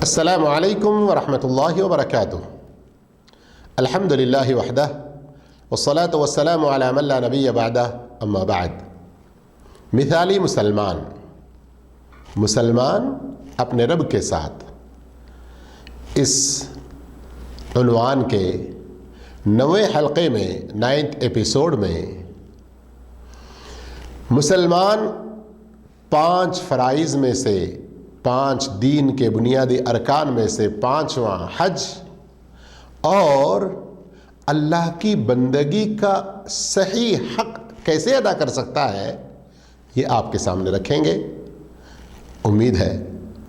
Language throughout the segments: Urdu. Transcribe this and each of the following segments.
السلام علیکم ورحمۃ اللہ وبرکاتہ۔ الحمد للہ وحدہ والصلاة والسلام علی من لا نبی بعدہ، اما بعد۔ مثالی مسلمان اپنے رب کے ساتھ، اس عنوان کے 9ویں حلقے میں 9th ایپیسوڈ میں مسلمان 5 فرائض میں سے 5 دین کے بنیادی ارکان میں سے 5واں حج اور اللہ کی بندگی کا صحیح حق کیسے ادا کر سکتا ہے، یہ آپ کے سامنے رکھیں گے۔ امید ہے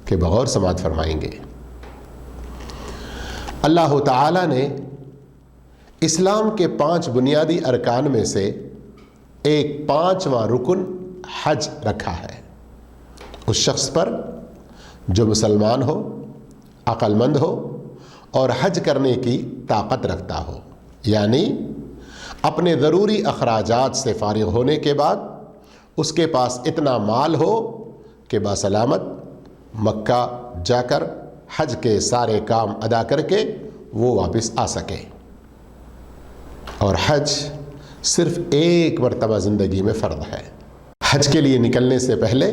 کہ بغور سماعت فرمائیں گے۔ اللہ تعالی نے اسلام کے 5 بنیادی ارکان میں سے ایک 5واں رکن حج رکھا ہے۔ اس شخص پر جو مسلمان ہو، عقل مند ہو اور حج کرنے کی طاقت رکھتا ہو، یعنی اپنے ضروری اخراجات سے فارغ ہونے کے بعد اس کے پاس اتنا مال ہو کہ باسلامت مکہ جا کر حج کے سارے کام ادا کر کے وہ واپس آ سکے۔ اور حج صرف ایک مرتبہ زندگی میں فرض ہے۔ حج کے لیے نکلنے سے پہلے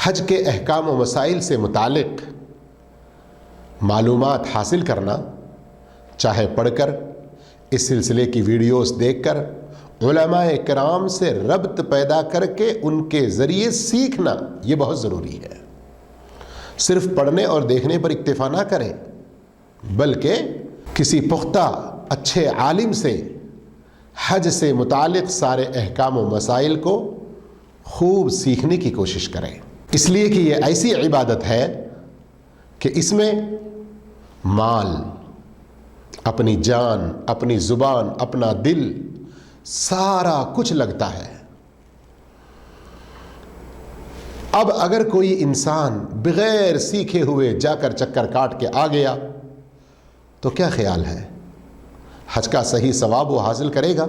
حج کے احکام و مسائل سے متعلق معلومات حاصل کرنا، چاہے پڑھ کر، اس سلسلے کی ویڈیوز دیکھ کر، علماء کرام سے ربط پیدا کر کے ان کے ذریعے سیکھنا، یہ بہت ضروری ہے۔ صرف پڑھنے اور دیکھنے پر اکتفا نہ کریں، بلکہ کسی پختہ اچھے عالم سے حج سے متعلق سارے احکام و مسائل کو خوب سیکھنے کی کوشش کریں، اس لیے کہ یہ ایسی عبادت ہے کہ اس میں مال، اپنی جان، اپنی زبان، اپنا دل، سارا کچھ لگتا ہے۔ اب اگر کوئی انسان بغیر سیکھے ہوئے جا کر چکر کاٹ کے آ گیا تو کیا خیال ہے؟ حج کا صحیح ثواب وہ حاصل کرے گا؟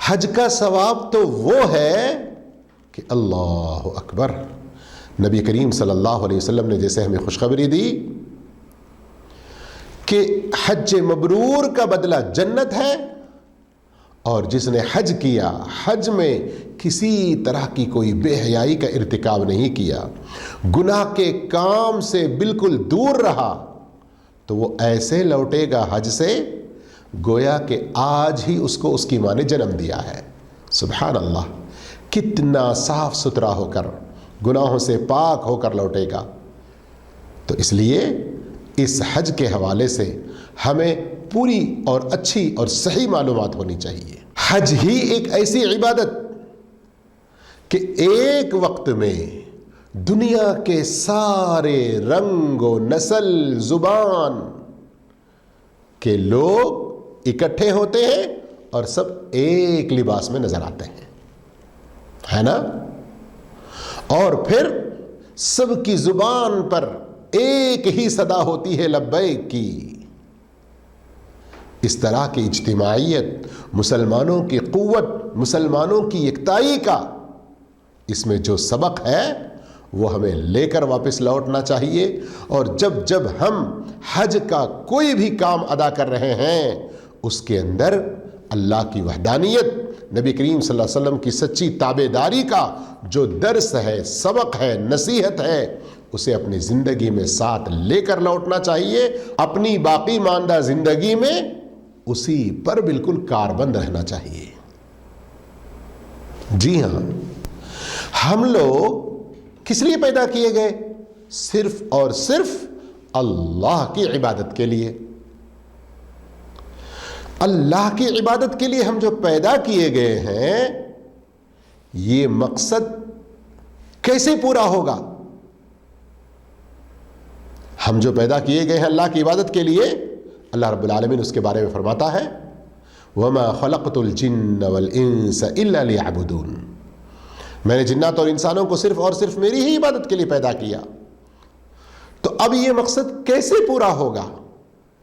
حج کا ثواب تو وہ ہے کہ اللہ اکبر، نبی کریم صلی اللہ علیہ وسلم نے جیسے ہمیں خوشخبری دی کہ حج مبرور کا بدلہ جنت ہے، اور جس نے حج کیا، حج میں کسی طرح کی کوئی بے حیائی کا ارتکاب نہیں کیا، گناہ کے کام سے بالکل دور رہا، تو وہ ایسے لوٹے گا حج سے گویا کہ آج ہی اس کو اس کی ماں نے جنم دیا ہے۔ سبحان اللہ، کتنا صاف ستھرا ہو کر، گناہوں سے پاک ہو کر لوٹے گا۔ تو اس لیے اس حج کے حوالے سے ہمیں پوری اور اچھی اور صحیح معلومات ہونی چاہیے۔ حج ہی ایک ایسی عبادت کہ ایک وقت میں دنیا کے سارے رنگ و نسل، زبان کے لوگ اکٹھے ہوتے ہیں اور سب ایک لباس میں نظر آتے ہیں، ہے نا؟ اور پھر سب کی زبان پر ایک ہی صدا ہوتی ہے لبیک کی۔ اس طرح کی اجتماعیت، مسلمانوں کی قوت، مسلمانوں کی یکتائی کا اس میں جو سبق ہے وہ ہمیں لے کر واپس لوٹنا چاہیے۔ اور جب ہم حج کا کوئی بھی کام ادا کر رہے ہیں، اس کے اندر اللہ کی وحدانیت، نبی کریم صلی اللہ علیہ وسلم کی سچی تابعداری کا جو درس ہے، سبق ہے، نصیحت ہے، اسے اپنی زندگی میں ساتھ لے کر لوٹنا چاہیے۔ اپنی باقی ماندہ زندگی میں اسی پر بالکل کاربند رہنا چاہیے۔ جی ہاں، ہم لوگ کس لیے پیدا کیے گئے؟ صرف اور صرف اللہ کی عبادت کے لیے۔ اللہ کی عبادت کے لیے ہم جو پیدا کیے گئے ہیں، یہ مقصد کیسے پورا ہوگا؟ ہم جو پیدا کیے گئے ہیں اللہ کی عبادت کے لیے، اللہ رب العالمین اس کے بارے میں فرماتا ہے وَمَا خَلَقْتُ الْجِنَّ وَالْإِنسَ إِلَّا لِيَعْبُدُونَ، میں نے جنات اور انسانوں کو صرف اور صرف میری ہی عبادت کے لیے پیدا کیا۔ تو اب یہ مقصد کیسے پورا ہوگا؟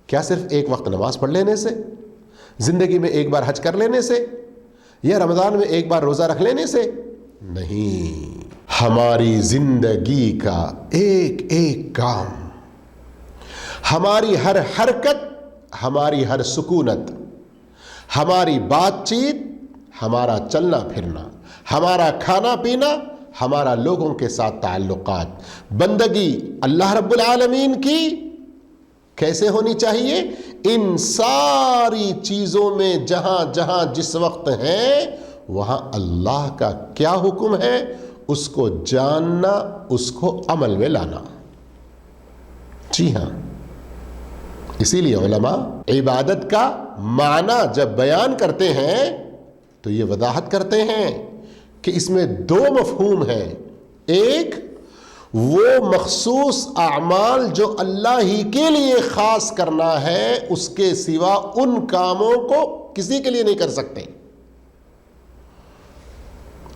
کیا صرف ایک وقت نماز پڑھ لینے سے، زندگی میں ایک بار حج کر لینے سے، یا رمضان میں ایک بار روزہ رکھ لینے سے؟ نہیں، ہماری زندگی کا ایک ایک کام ہماری ہر حرکت، ہماری ہر سکونت، ہماری بات چیت، ہمارا چلنا پھرنا، ہمارا کھانا پینا، ہمارا لوگوں کے ساتھ تعلقات، بندگی اللہ رب العالمین کی کیسے ہونی چاہیے؟ ان ساری چیزوں میں جہاں جہاں جس وقت ہیں وہاں اللہ کا کیا حکم ہے اس کو جاننا، اس کو عمل میں لانا۔ جی ہاں، اسی لیے علماء عبادت کا معنی جب بیان کرتے ہیں تو یہ وضاحت کرتے ہیں کہ اس میں دو مفہوم ہیں۔ ایک وہ مخصوص اعمال جو اللہ ہی کے لیے خاص کرنا ہے، اس کے سوا ان کاموں کو کسی کے لیے نہیں کر سکتے،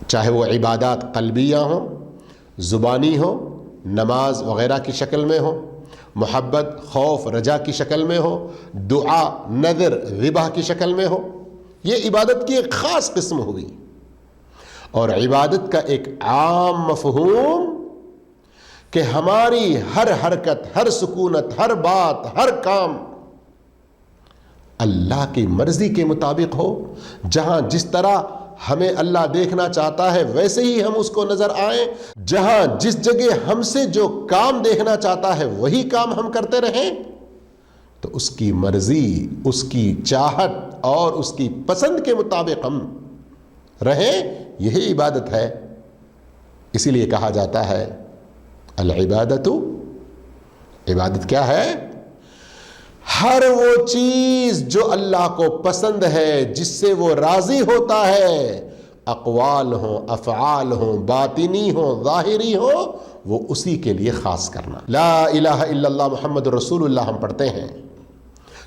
چاہے وہ عبادات قلبیہ ہوں، زبانی ہو، نماز وغیرہ کی شکل میں ہو، محبت، خوف، رجا کی شکل میں ہو، دعا، نذر، ذبح کی شکل میں ہو۔ یہ عبادت کی ایک خاص قسم ہوئی۔ اور عبادت کا ایک عام مفہوم کہ ہماری ہر حرکت، ہر سکونت، ہر بات، ہر کام اللہ کی مرضی کے مطابق ہو، جہاں جس طرح ہمیں اللہ دیکھنا چاہتا ہے ویسے ہی ہم اس کو نظر آئیں، جہاں جس جگہ ہم سے جو کام دیکھنا چاہتا ہے وہی کام ہم کرتے رہیں، تو اس کی مرضی، اس کی چاہت اور اس کی پسند کے مطابق ہم رہیں، یہی عبادت ہے۔ اسی لیے کہا جاتا ہے العبادت، عبادت کیا ہے؟ ہر وہ چیز جو اللہ کو پسند ہے، جس سے وہ راضی ہوتا ہے، اقوال ہوں، افعال ہوں، باطنی ہوں، ظاہری ہوں، وہ اسی کے لیے خاص کرنا۔ لا الہ الا اللہ محمد رسول اللہ ہم پڑھتے ہیں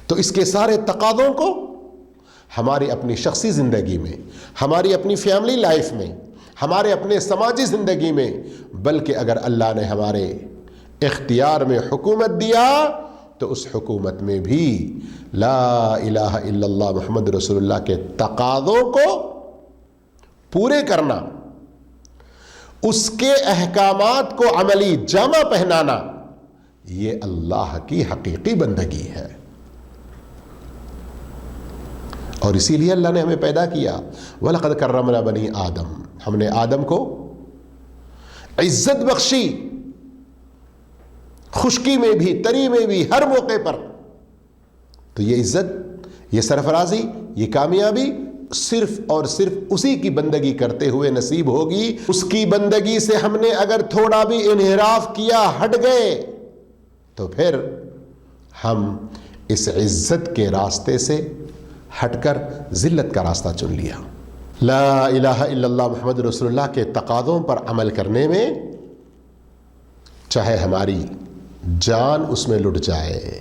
تو اس کے سارے تقاضوں کو ہماری اپنی شخصی زندگی میں، ہماری اپنی فیملی لائف میں، ہمارے اپنے سماجی زندگی میں، بلکہ اگر اللہ نے ہمارے اختیار میں حکومت دیا تو اس حکومت میں بھی لا الہ الا اللہ محمد رسول اللہ کے تقاضوں کو پورے کرنا، اس کے احکامات کو عملی جامہ پہنانا، یہ اللہ کی حقیقی بندگی ہے۔ اور اسی لیے اللہ نے ہمیں پیدا کیا، وَلَقَدْ كَرَّمْنَا بَنِي آدم، ہم نے آدم کو عزت بخشی، خشکی میں بھی، تری میں بھی، ہر موقع پر۔ تو یہ عزت، یہ سرفرازی، یہ کامیابی صرف اور صرف اسی کی بندگی کرتے ہوئے نصیب ہوگی۔ اس کی بندگی سے ہم نے اگر تھوڑا بھی انحراف کیا، ہٹ گئے، تو پھر ہم اس عزت کے راستے سے ہٹ کر ذلت کا راستہ چن لیا۔ لا الہ الا اللہ محمد رسول اللہ کے تقاضوں پر عمل کرنے میں، چاہے ہماری جان اس میں لٹ جائے،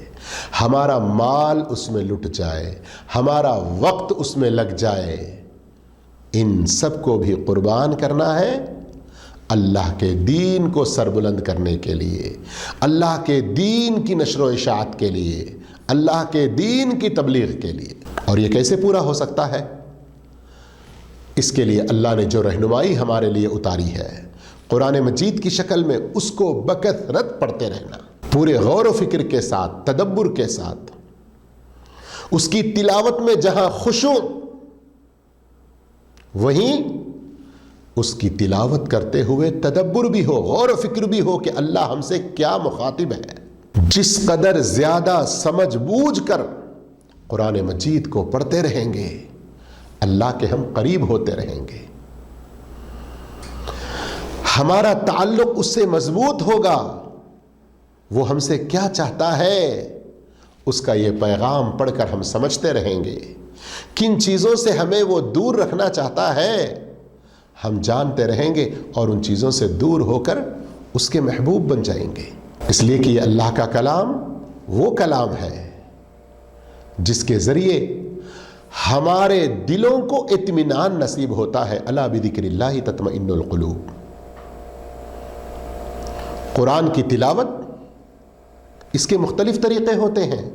ہمارا مال اس میں لٹ جائے، ہمارا وقت اس میں لگ جائے، ان سب کو بھی قربان کرنا ہے اللہ کے دین کو سربلند کرنے کے لیے، اللہ کے دین کی نشر و اشاعت کے لیے، اللہ کے دین کی تبلیغ کے لیے۔ اور یہ کیسے پورا ہو سکتا ہے؟ اس کے لیے اللہ نے جو رہنمائی ہمارے لیے اتاری ہے قرآن مجید کی شکل میں، اس کو بکثرت پڑھتے رہنا، پورے غور و فکر کے ساتھ، تدبر کے ساتھ، اس کی تلاوت میں جہاں خشوع، وہیں اس کی تلاوت کرتے ہوئے تدبر بھی ہو، غور و فکر بھی ہو کہ اللہ ہم سے کیا مخاطب ہے۔ جس قدر زیادہ سمجھ بوجھ کر قرآن مجید کو پڑھتے رہیں گے، اللہ کے ہم قریب ہوتے رہیں گے، ہمارا تعلق اس سے مضبوط ہوگا، وہ ہم سے کیا چاہتا ہے اس کا یہ پیغام پڑھ کر ہم سمجھتے رہیں گے، کن چیزوں سے ہمیں وہ دور رکھنا چاہتا ہے ہم جانتے رہیں گے، اور ان چیزوں سے دور ہو کر اس کے محبوب بن جائیں گے۔ اس لیے کہ یہ اللہ کا کلام وہ کلام ہے جس کے ذریعے ہمارے دلوں کو اطمینان نصیب ہوتا ہے۔ الا بذکر اللہ تطمئن القلوب۔ قرآن کی تلاوت، اس کے مختلف طریقے ہوتے ہیں۔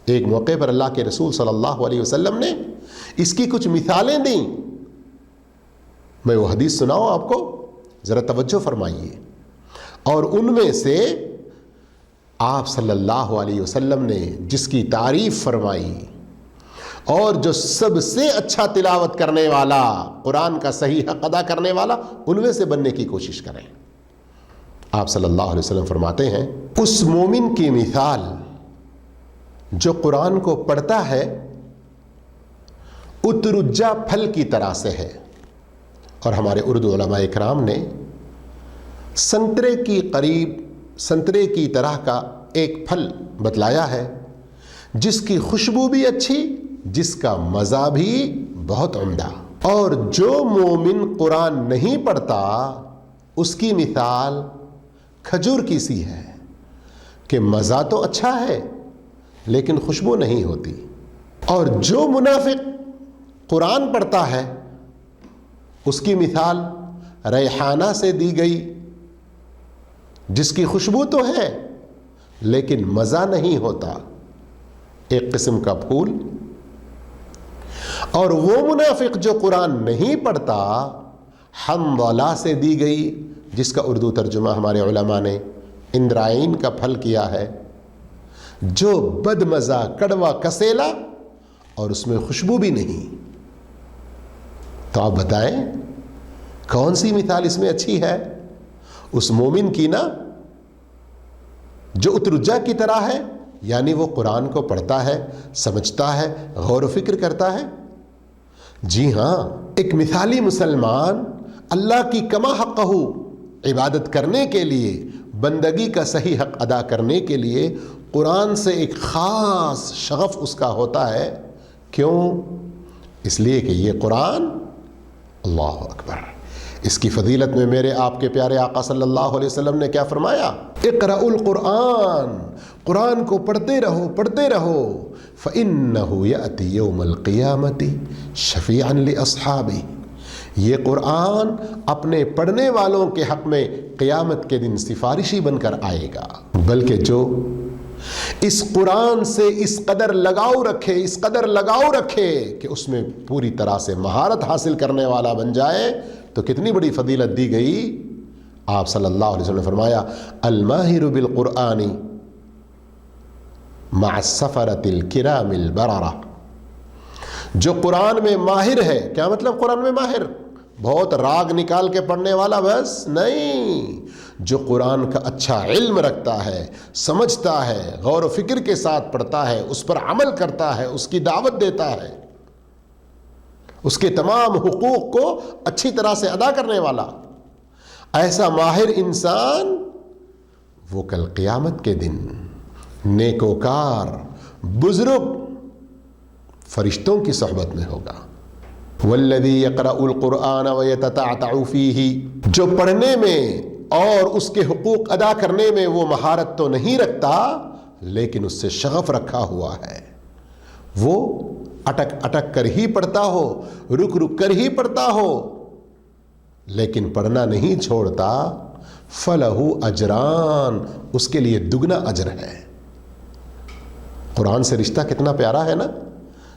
ایک موقع پر اللہ کے رسول صلی اللہ علیہ وسلم نے اس کی کچھ مثالیں دیں، میں وہ حدیث سناؤں آپ کو، ذرا توجہ فرمائیے۔ اور ان میں سے آپ صلی اللہ علیہ وسلم نے جس کی تعریف فرمائی اور جو سب سے اچھا تلاوت کرنے والا، قرآن کا صحیح حق ادا کرنے والا، ان میں سے بننے کی کوشش کریں۔ آپ صلی اللہ علیہ وسلم فرماتے ہیں اس مومن کی مثال جو قرآن کو پڑھتا ہے اترجا پھل کی طرح سے ہے۔ اور ہمارے اردو علماء اکرام نے سنترے کی طرح کا ایک پھل بتلایا ہے جس کی خوشبو بھی اچھی، جس کا مزہ بھی بہت عمدہ۔ اور جو مومن قرآن نہیں پڑھتا اس کی مثال کھجور کی سی ہے کہ مزہ تو اچھا ہے لیکن خوشبو نہیں ہوتی۔ اور جو منافق قرآن پڑھتا ہے اس کی مثال ریحانہ سے دی گئی جس کی خوشبو تو ہے لیکن مزہ نہیں ہوتا، ایک قسم کا پھول۔ اور وہ منافق جو قرآن نہیں پڑھتا حنظلہ سے دی گئی جس کا اردو ترجمہ ہمارے علماء نے اندرائین کا پھل کیا ہے، جو بد مزہ، کڑوا، کسیلا اور اس میں خوشبو بھی نہیں۔ تو آپ بتائیں کون سی مثال اس میں اچھی ہے؟ اس مومن کی نا جو اترجا کی طرح ہے، یعنی وہ قرآن کو پڑھتا ہے، سمجھتا ہے، غور و فکر کرتا ہے۔ جی ہاں، ایک مثالی مسلمان اللہ کی کما حقہ عبادت کرنے کے لیے، بندگی کا صحیح حق ادا کرنے کے لیے قرآن سے ایک خاص شغف اس کا ہوتا ہے۔ کیوں؟ اس لیے کہ یہ قرآن، اللہ اکبر، اس کی فضیلت میں میرے آپ کے پیارے آقا صلی اللہ علیہ وسلم نے کیا فرمایا؟ اقرأوا القرآن، قرآن کو پڑھتے رہو، پڑھتے رہو، فإنه يأتي يوم القيامة شفيعا لأصحابه، یہ قرآن اپنے پڑھنے والوں کے حق میں قیامت کے دن سفارشی بن کر آئے گا۔ بلکہ جو اس قرآن سے اس قدر لگاؤ رکھے کہ اس میں پوری طرح سے مہارت حاصل کرنے والا بن جائے، تو کتنی بڑی فضیلت دی گئی۔ آپ صلی اللہ علیہ وسلم نے فرمایا الماہر بالقرآن مع السفرة الکرام البررہ، جو قرآن میں ماہر ہے۔ کیا مطلب قرآن میں ماہر؟ بہت راگ نکال کے پڑھنے والا بس نہیں، جو قرآن کا اچھا علم رکھتا ہے، سمجھتا ہے، غور و فکر کے ساتھ پڑھتا ہے، اس پر عمل کرتا ہے، اس کی دعوت دیتا ہے، اس کے تمام حقوق کو اچھی طرح سے ادا کرنے والا، ایسا ماہر انسان وہ کل قیامت کے دن نیکوکار، بزرگ فرشتوں کی صحبت میں ہوگا۔ والذی یقرأ القرآن ویتتعتع فیہ، جو پڑھنے میں اور اس کے حقوق ادا کرنے میں وہ مہارت تو نہیں رکھتا لیکن اس سے شغف رکھا ہوا ہے، وہ اٹک اٹک کر ہی پڑھتا ہو، رک رک کر ہی پڑھتا ہو لیکن پڑھنا نہیں چھوڑتا، فلہ اجران، اس کے لیے دگنا اجر ہے۔ قرآن سے رشتہ کتنا پیارا ہے نا،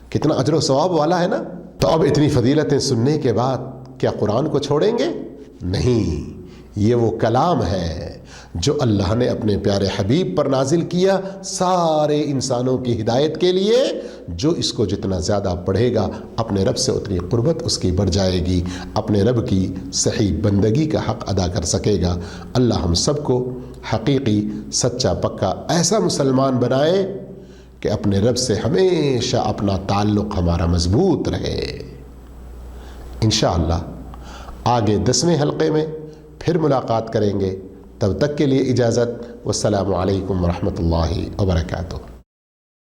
کتنا اجر و ثواب والا ہے نا۔ تو اب اتنی فضیلتیں سننے کے بعد کیا قرآن کو چھوڑیں گے؟ نہیں، یہ وہ کلام ہے جو اللہ نے اپنے پیارے حبیب پر نازل کیا سارے انسانوں کی ہدایت کے لیے۔ جو اس کو جتنا زیادہ پڑھے گا اپنے رب سے اتنی قربت اس کی بڑھ جائے گی، اپنے رب کی صحیح بندگی کا حق ادا کر سکے گا۔ اللہ ہم سب کو حقیقی، سچا، پکا ایسا مسلمان بنائے کہ اپنے رب سے ہمیشہ اپنا تعلق ہمارا مضبوط رہے۔ انشاءاللہ آگے 10ویں حلقے میں پھر ملاقات کریں گے، تب تک کے لیے اجازت، والسلام علیکم ورحمۃ اللہ وبرکاتہ۔